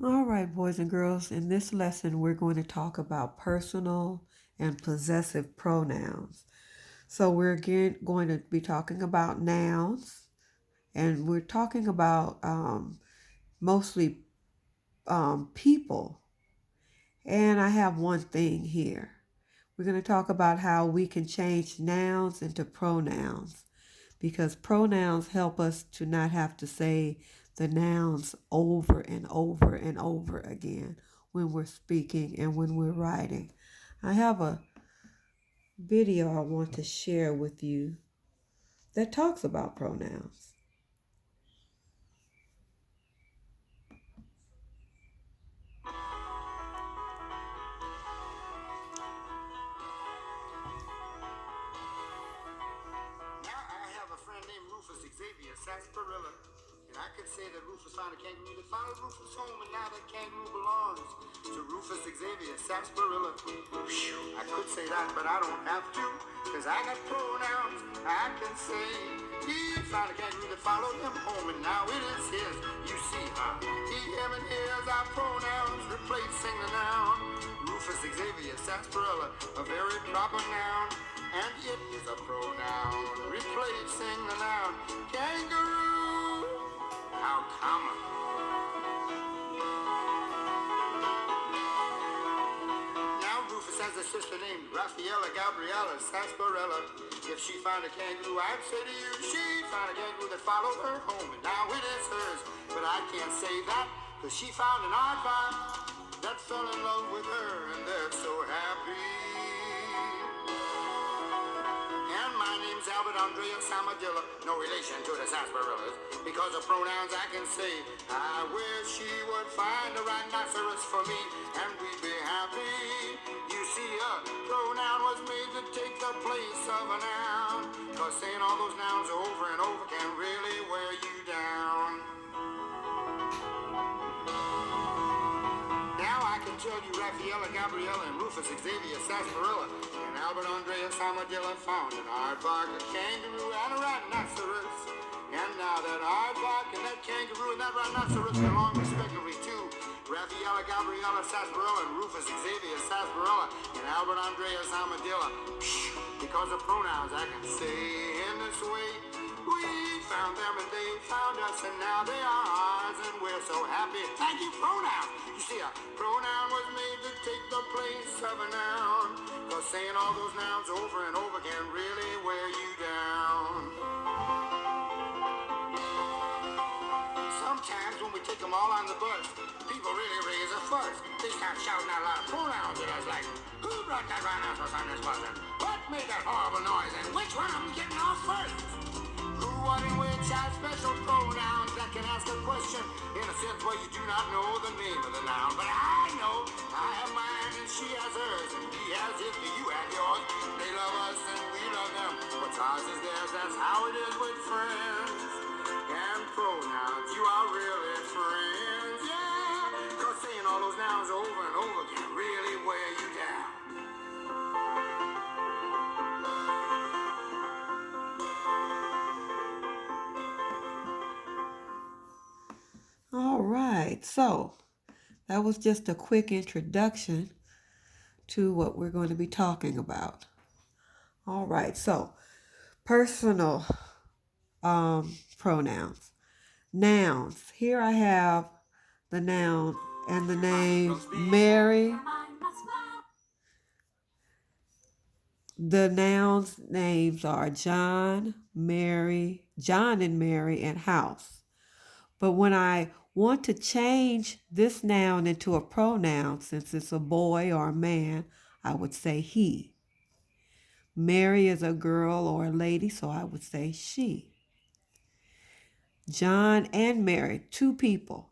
All right, boys and girls, in this lesson, we're going to talk about personal and possessive pronouns. So, we're again going to be talking about nouns, and we're talking about mostly people. And I have one thing here. We're going to talk about how we can change nouns into pronouns because pronouns help us to not have to say the nouns over and over and over again when we're speaking and when we're writing. I have a video I want to share with you that talks about pronouns. Now I have a friend named Rufus Xavier Sarsaparilla, and I could say that Rufus found a kangaroo that followed Rufus home, and now that kangaroo belongs to Rufus Xavier Sarsaparilla. I could say that, but I don't have to, cause I got pronouns I can say. He found a kangaroo that followed him home, and now it is his. You see, he, him, and his are pronouns replacing the noun. Rufus Xavier Sarsaparilla, a very proper noun. And it is a pronoun replacing the noun kangaroo. How common. Now Rufus has a sister named Raffaella Gabriella Sarsaparilla. If she found a kangaroo, I'd say to you, she found a kangaroo that followed her home, and now it is hers. But I can't say that, cause she found an aardvark that fell in love with her, and they're so happy. And my name's Albert Andrea Samadilla, no relation to the sarsaparillas. Because of pronouns I can say, I wish she would find a rhinoceros for me, and we'd be happy. You see, a pronoun was made to take the place of a noun. Cause saying all those nouns over and over can really wear you down. Now I can tell you Raffaella Gabriella and Rufus Xavier Sarsaparilla and Albert Andreas Armadillo found an aardvark, a kangaroo, and a rhinoceros. And now that aardvark and that kangaroo and that rhinoceros belong respectively to Raffaella Gabriella Sarsaparilla and Rufus Xavier Sarsaparilla and Albert Andreas Armadillo. Because of pronouns I can say in this way, we found them and they found us, and now they are ours, and we're so happy. Thank you, pronouns. You see, a pronoun was made to take the place of a noun. Cause saying all those nouns over and over can really wear you down. Sometimes when we take them all on the bus, people really raise a fuss. They start shouting out a lot of pronouns at us like, who brought that rhinoceros on this bus? And what made that horrible noise? And which one of them getting off first? Who, what, and which are special pronouns that can ask a question in a sense where you do not know the name of the noun. But I know I have mine and she has hers and he has his and you have yours. They love us and we love them. What's ours is theirs, that's how it is with friends. And pronouns, you are really friends, yeah. Cause saying all those nouns over and over can really wear you down. All right, so that was just a quick introduction to what we're going to be talking about. All right, so personal pronouns. Nouns. Here I have the noun and the name Mary. The nouns names are John, and Mary, and house. But when I want to change this noun into a pronoun, since it's a boy or a man, I would say he. Mary is a girl or a lady, so I would say she. John and Mary, two people.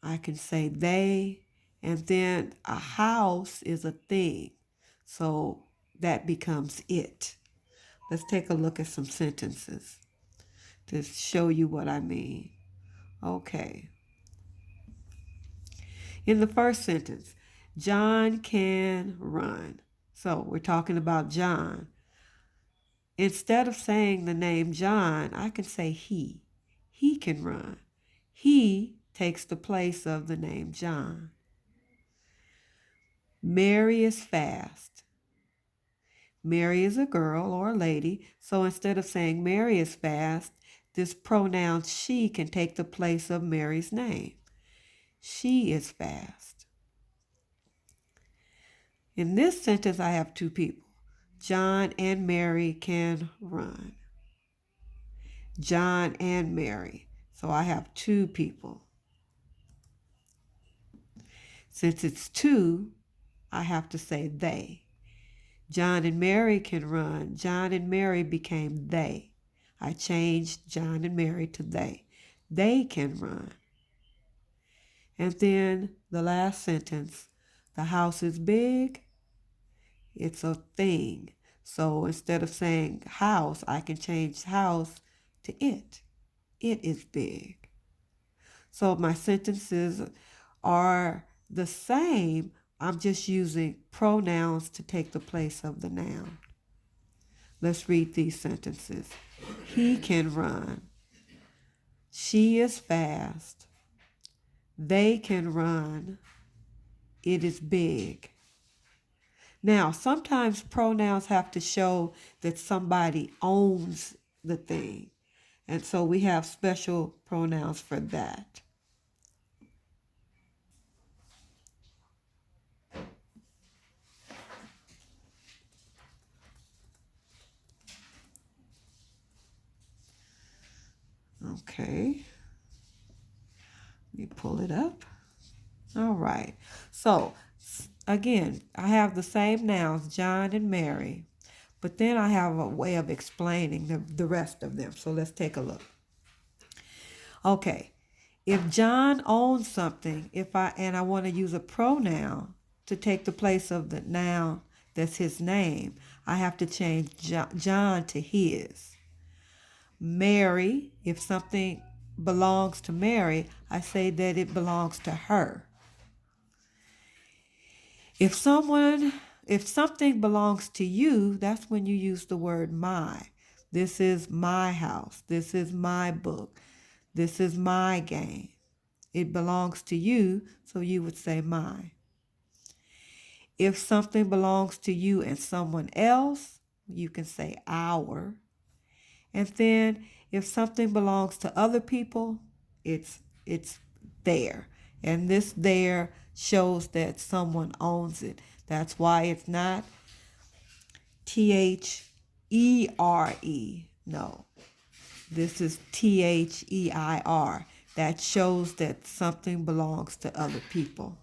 I can say they, and then a house is a thing, so that becomes it. Let's take a look at some sentences to show you what I mean. Okay. In the first sentence, John can run. So we're talking about John. Instead of saying the name John, I can say he. He can run. He takes the place of the name John. Mary is fast. Mary is a girl or a lady, so instead of saying Mary is fast, this pronoun she can take the place of Mary's name. She is fast. In this sentence, I have two people. John and Mary can run. John and Mary. So I have two people. Since it's two, I have to say they. John and Mary can run. John and Mary became they. I changed John and Mary to they. They can run. And then the last sentence, the house is big. It's a thing. So instead of saying house, I can change house to it. It is big. So my sentences are the same. I'm just using pronouns to take the place of the noun. Let's read these sentences. He can run. She is fast. They can run. It is big. Now, sometimes pronouns have to show that somebody owns the thing. And so we have special pronouns for that. Okay. Let me pull it up. All right. So, again, I have the same nouns, John and Mary, but then I have a way of explaining the rest of them. So let's take a look. Okay. If John owns something, I want to use a pronoun to take the place of the noun that's his name, I have to change John to his. Mary, if something belongs to Mary, I say that it belongs to her. If something belongs to you, that's when you use the word my. This is my house. This is my book. This is my game. It belongs to you, so you would say my. If something belongs to you and someone else, you can say our. And then if something belongs to other people, it's there. And this there shows that someone owns it. That's why it's not THERE. No. This is THEIR. That shows that something belongs to other people.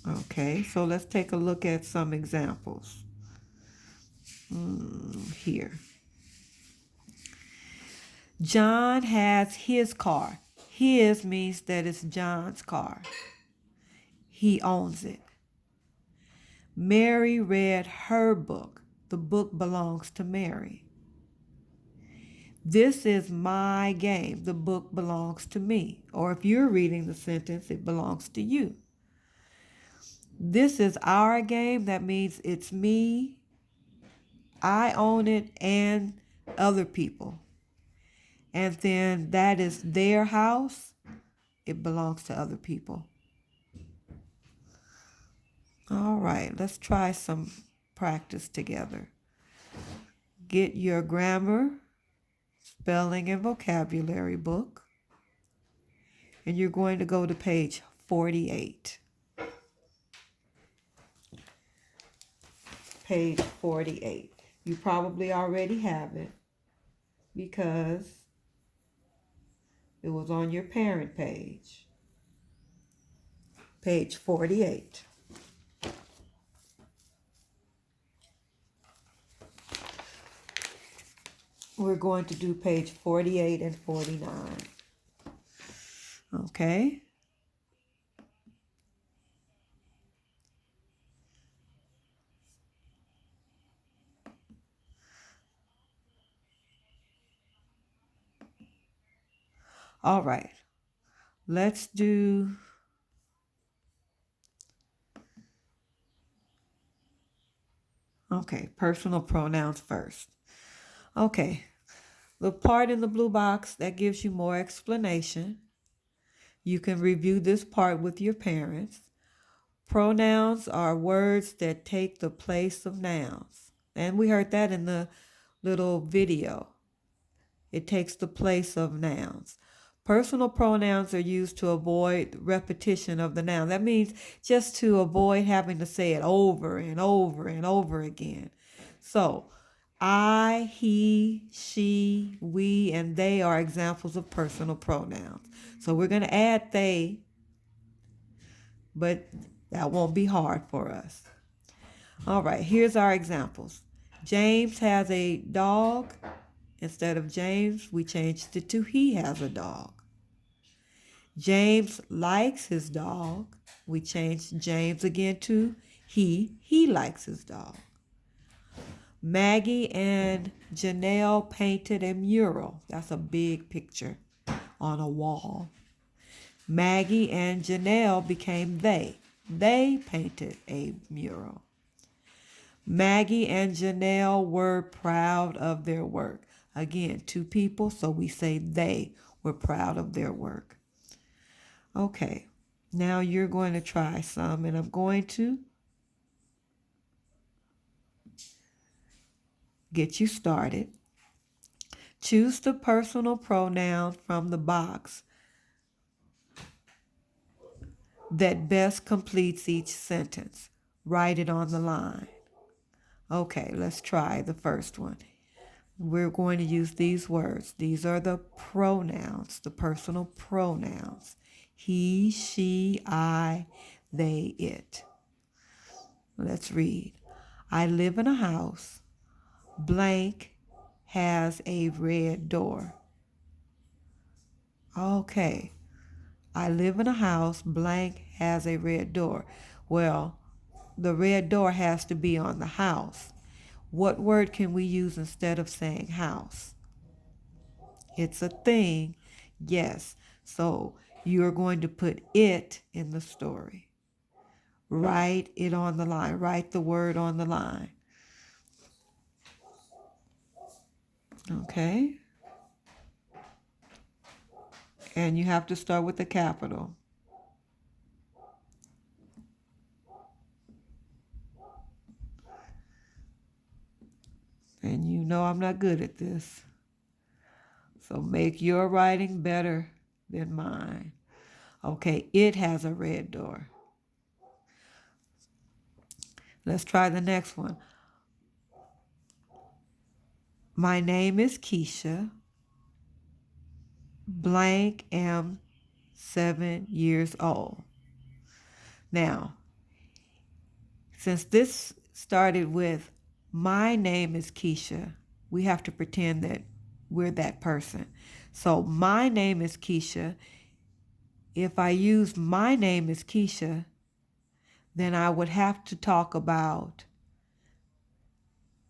Okay, so let's take a look at some examples. Here. John has his car. His means that it's John's car. He owns it. Mary read her book. The book belongs to Mary. This is my game. The book belongs to me. Or if you're reading the sentence, it belongs to you. This is our game. That means it's me, I own it, and other people. And then that is their house. It belongs to other people. All right, let's try some practice together. Get your grammar, spelling, and vocabulary book. And you're going to go to page 48. Page 48. You probably already have it because it was on your parent page. Page 48. We're going to do page 48 and 49. Okay. All right. Let's do personal pronouns first. Okay. The part in the blue box that gives you more explanation. You can review this part with your parents. Pronouns are words that take the place of nouns. And we heard that in the little video. It takes the place of nouns. Personal pronouns are used to avoid repetition of the noun. That means just to avoid having to say it over and over and over again. So, I, he, she, we, and they are examples of personal pronouns. So we're going to add they, but that won't be hard for us. All right, here's our examples. James has a dog. Instead of James, we changed it to he has a dog. James likes his dog. We changed James again to he likes his dog. Maggie and Janelle painted a mural. That's a big picture on a wall. Maggie and Janelle became they. They painted a mural. Maggie and Janelle were proud of their work. Again, two people, so we say they were proud of their work. Okay, now you're going to try some, and I'm going to get you started. Choose the personal pronoun from the box that best completes each sentence. Write it on the line. Okay, let's try the first one. We're going to use these words. These are the pronouns, the personal pronouns. He, she, I, they, it. Let's read. I live in a house. Blank has a red door. Okay. I live in a house. Blank has a red door. Well, the red door has to be on the house. What word can we use instead of saying house? It's a thing. Yes. So you're going to put it in the story. Write it on the line. Write the word on the line. Okay. And you have to start with a capital. And you know I'm not good at this. So make your writing better than mine. Okay, it has a red door. Let's try the next one. My name is Keisha. Blank am 7 years old. Now, since this started with my name is Keisha, we have to pretend that we're that person. So my name is Keisha. If I use my name is Keisha, then I would have to talk about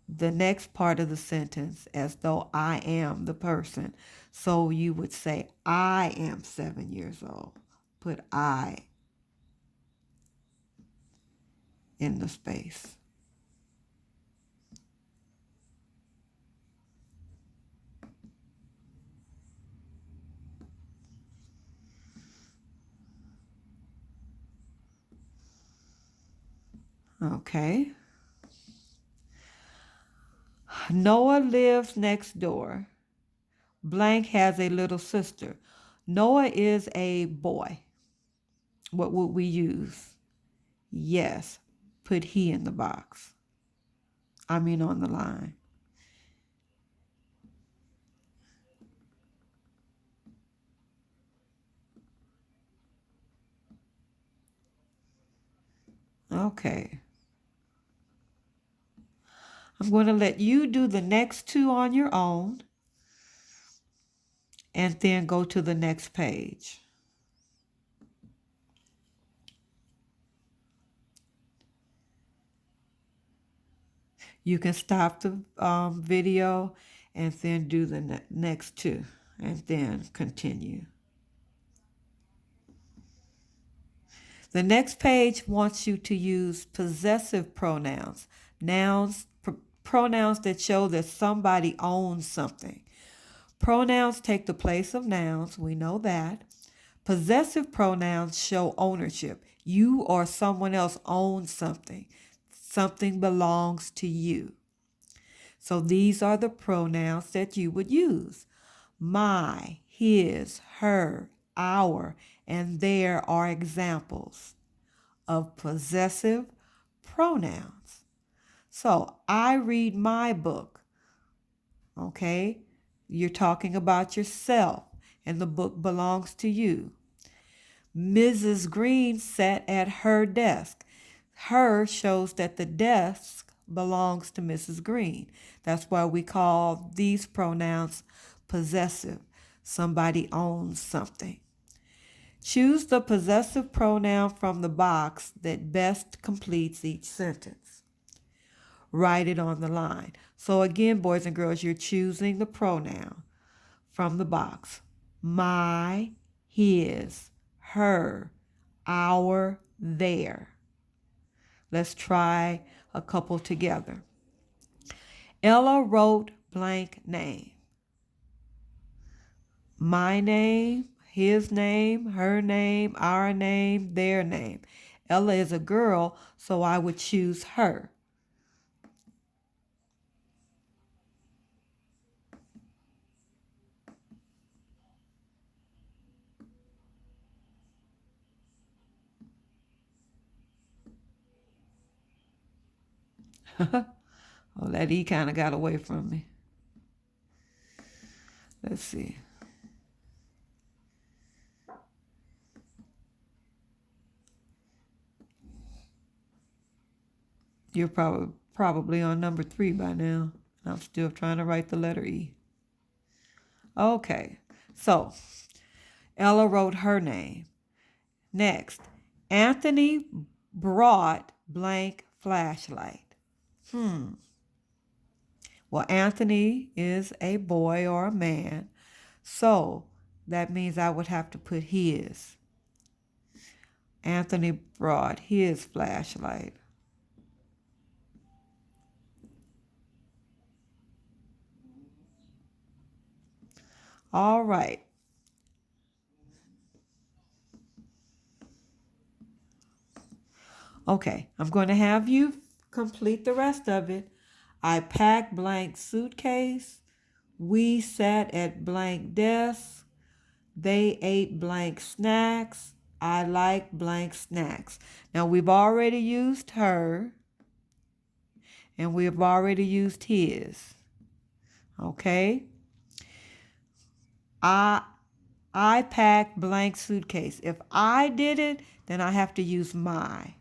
the next part of the sentence as though I am the person. So you would say, I am 7 years old. Put I in the space. Okay. Noah lives next door. Blank has a little sister. Noah is a boy. What would we use? Yes. Put he in the box. On the line. Okay. I'm going to let you do the next two on your own and then go to the next page. You can stop the video and then do the next two and then continue. The next page wants you to use possessive pronouns, pronouns that show that somebody owns something. Pronouns take the place of nouns. We know that. Possessive pronouns show ownership. You or someone else owns something. Something belongs to you. So these are the pronouns that you would use. My, his, her, our, and their are examples of possessive pronouns. So I read my book. Okay? You're talking about yourself, and the book belongs to you. Mrs. Green sat at her desk. Her shows that the desk belongs to Mrs. Green. That's why we call these pronouns possessive. Somebody owns something. Choose the possessive pronoun from the box that best completes each sentence. Write it on the line. So again, boys and girls, you're choosing the pronoun from the box. My, his, her, our, their. Let's try a couple together. Ella wrote blank name. My name, his name, her name, our name, their name. Ella is a girl, so I would choose her. Oh, that E kind of got away from me. Let's see. You're probably on number 3 by now. I'm still trying to write the letter E. Okay, so Ella wrote her name. Next, Anthony brought blank flashlight. Well, Anthony is a boy or a man, so that means I would have to put his. Anthony brought his flashlight. All right. Okay, I'm going to have you complete the rest of it. I packed blank suitcase. We sat at blank desk. They ate blank snacks. I like blank snacks. Now we've already used her and we've already used his. Okay? I packed blank suitcase. If I did it, then I have to use my.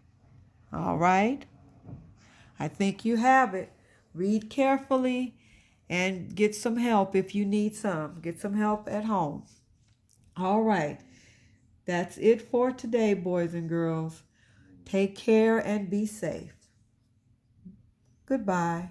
All right? I think you have it. Read carefully and get some help if you need some. Get some help at home. All right. That's it for today, boys and girls. Take care and be safe. Goodbye.